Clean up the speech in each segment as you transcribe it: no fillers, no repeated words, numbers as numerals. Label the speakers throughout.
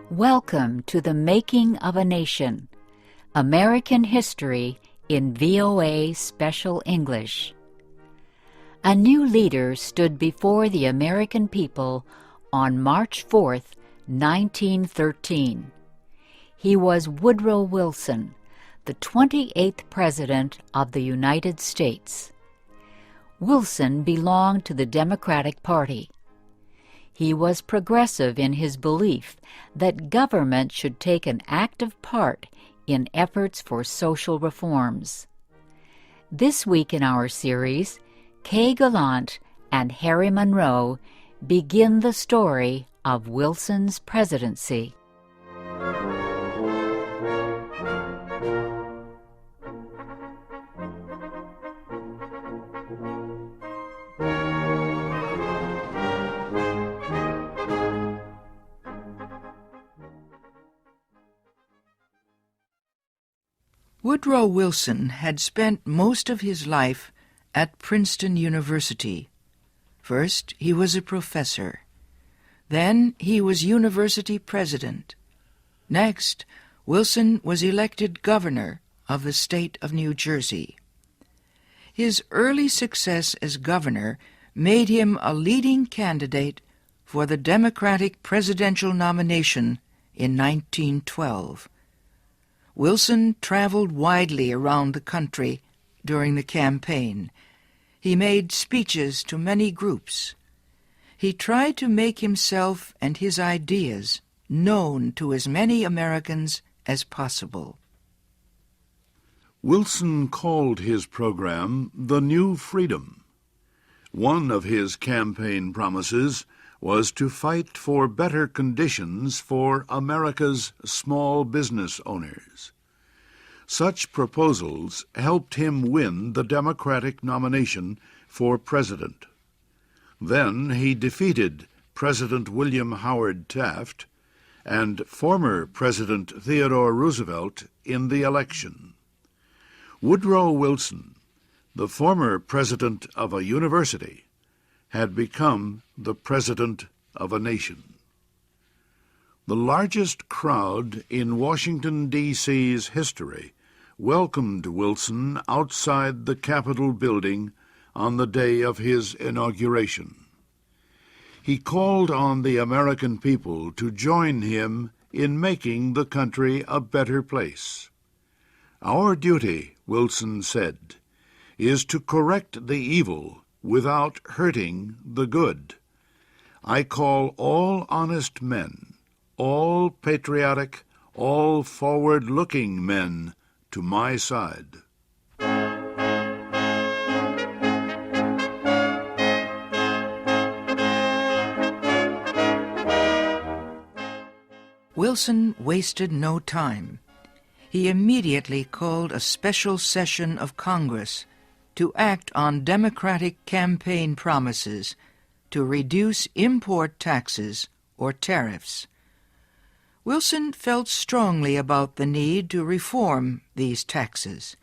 Speaker 1: Welcome to the Making of a Nation, American History in VOA Special English. A new leader stood before the American people on March 4th, 1913. He was Woodrow Wilson, the 28th President of the United States. Wilson belonged to the Democratic Party. He was progressive in his belief that government should take an active part in efforts for social reforms. This week in our series, Kay Gallant and Harry Monroe begin the story of Wilson's presidency.
Speaker 2: Woodrow Wilson had spent most of his life at Princeton University. First, he was a professor. Then he was university president. Next, Wilson was elected governor of the state of New Jersey. His early success as governor made him a leading candidate for the Democratic presidential nomination in 1912. Wilson traveled widely around the country during the campaign. He made speeches to many groups. He tried to make himself and his ideas known to as many Americans as possible.
Speaker 3: Wilson called his program The New Freedom. One of his campaign promises was to fight for better conditions for America's small business owners. Such proposals helped him win the Democratic nomination for president. Then he defeated President William Howard Taft and former President Theodore Roosevelt in the election. Woodrow Wilson, the former president of a university, had become the president of a nation. The largest crowd in Washington, D.C.'s history welcomed Wilson outside the Capitol building on the day of his inauguration. He called on the American people to join him in making the country a better place. "Our duty," Wilson said, "is to correct the evil without hurting the good. I call all honest men, all patriotic, all forward-looking men to my side."
Speaker 2: Wilson wasted no time. He immediately called a special session of Congress to act on Democratic campaign promises to reduce import taxes or tariffs. Wilson felt strongly about the need to reform these taxes.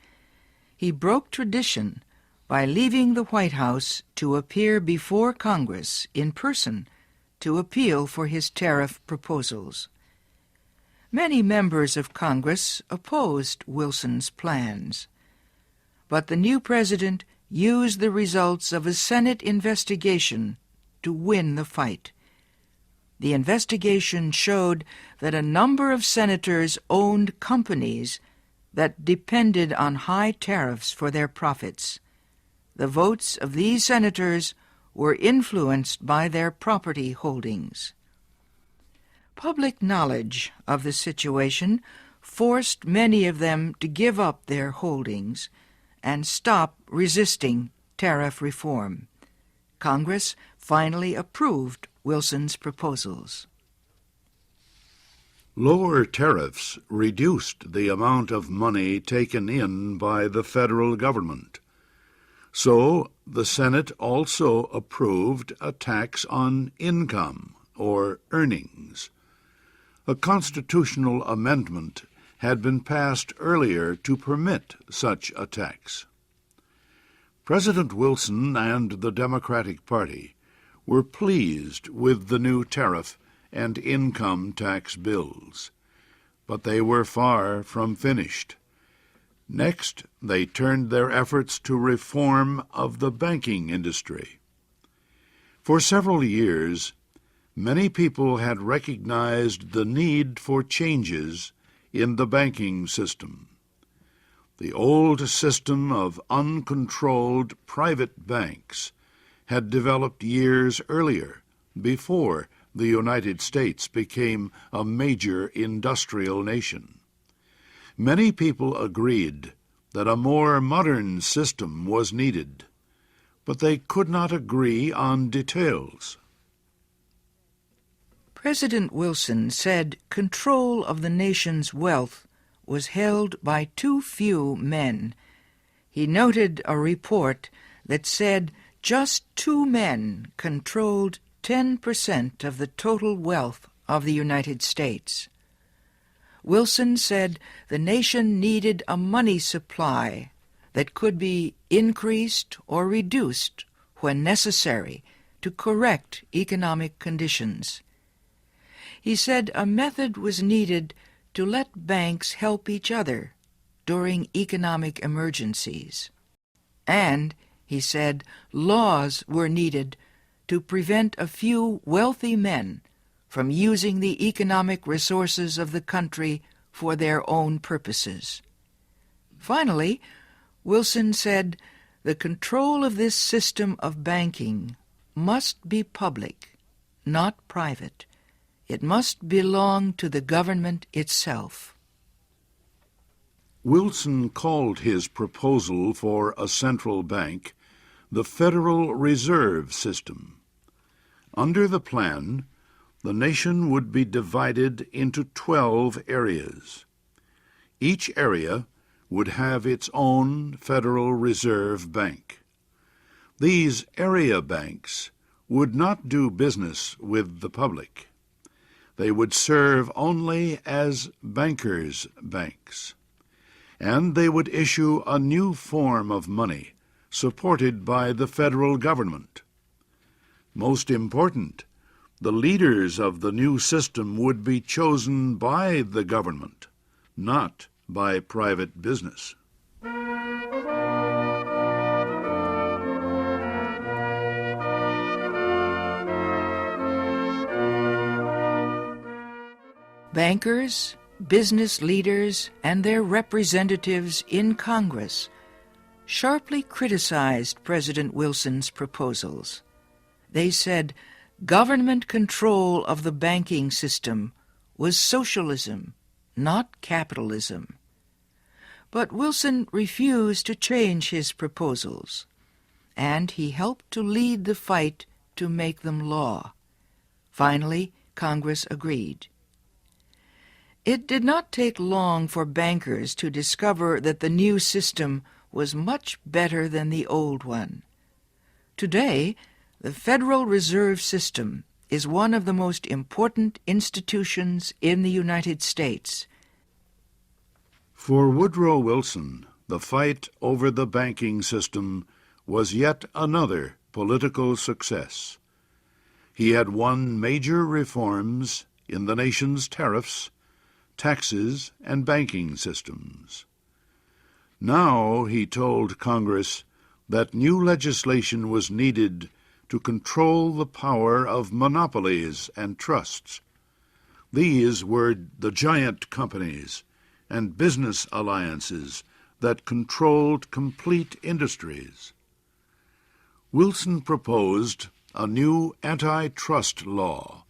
Speaker 2: He broke tradition by leaving the White House to appear before Congress in person to appeal for his tariff proposals. Many members of Congress opposed Wilson's plans, but the new president used the results of a Senate investigation to win the fight. The investigation showed that a number of senators owned companies that depended on high tariffs for their profits. The votes of these senators were influenced by their property holdings. Public knowledge of the situation forced many of them to give up their holdings and stop resisting tariff reform. Congress finally approved Wilson's proposals.
Speaker 3: Lower tariffs reduced the amount of money taken in by the federal government. So the Senate also approved a tax on income or earnings. A constitutional amendment had been passed earlier to permit such a tax. President Wilson and the Democratic Party were pleased with the new tariff and income tax bills. But they were far from finished. Next, they turned their efforts to reform of the banking industry. For several years, many people had recognized the need for changes in the banking system. The old system of uncontrolled private banks had developed years earlier, before the United States became a major industrial nation. Many people agreed that a more modern system was needed, but they could not agree on details.
Speaker 2: President Wilson said control of the nation's wealth was held by too few men. He noted a report that said just 2 men controlled 10% of the total wealth of the United States. Wilson said the nation needed a money supply that could be increased or reduced when necessary to correct economic conditions. He said a method was needed to let banks help each other during economic emergencies. And, he said, laws were needed to prevent a few wealthy men from using the economic resources of the country for their own purposes. Finally, Wilson said the control of this system of banking must be public, not private. It must belong to the government itself.
Speaker 3: Wilson called his proposal for a central bank the Federal Reserve System. Under the plan, the nation would be divided into 12 areas. Each area would have its own Federal Reserve Bank. These area banks would not do business with the public. They would serve only as bankers' banks, and they would issue a new form of money supported by the federal government. Most important, the leaders of the new system would be chosen by the government, not by private business.
Speaker 2: Bankers, business leaders, and their representatives in Congress sharply criticized President Wilson's proposals. They said government control of the banking system was socialism, not capitalism. But Wilson refused to change his proposals, and he helped to lead the fight to make them law. Finally, Congress agreed. It did not take long for bankers to discover that the new system was much better than the old one. Today, the Federal Reserve System is one of the most important institutions in the United States.
Speaker 3: For Woodrow Wilson, the fight over the banking system was yet another political success. He had won major reforms in the nation's tariffs, taxes, and banking systems. Now he told Congress that new legislation was needed to control the power of monopolies and trusts. These were the giant companies and business alliances that controlled complete industries. Wilson proposed a new antitrust law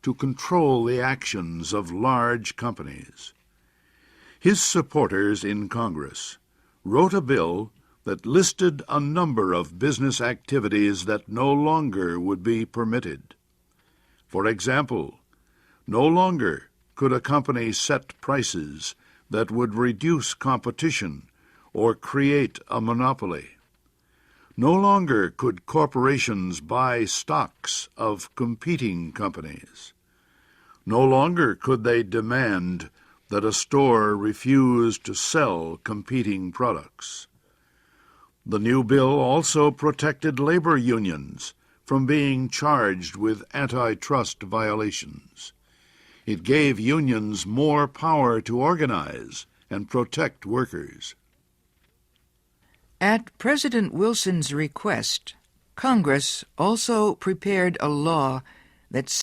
Speaker 3: to control the actions of large companies. His supporters in Congress wrote a bill that listed a number of business activities that no longer would be permitted. For example, no longer could a company set prices that would reduce competition or create a monopoly. No longer could corporations buy stocks of competing companies. No longer could they demand that a store refuse to sell competing products. The new bill also protected labor unions from being charged with antitrust violations. It gave unions more power to organize and protect workers.
Speaker 2: At President Wilson's request, Congress also prepared a law that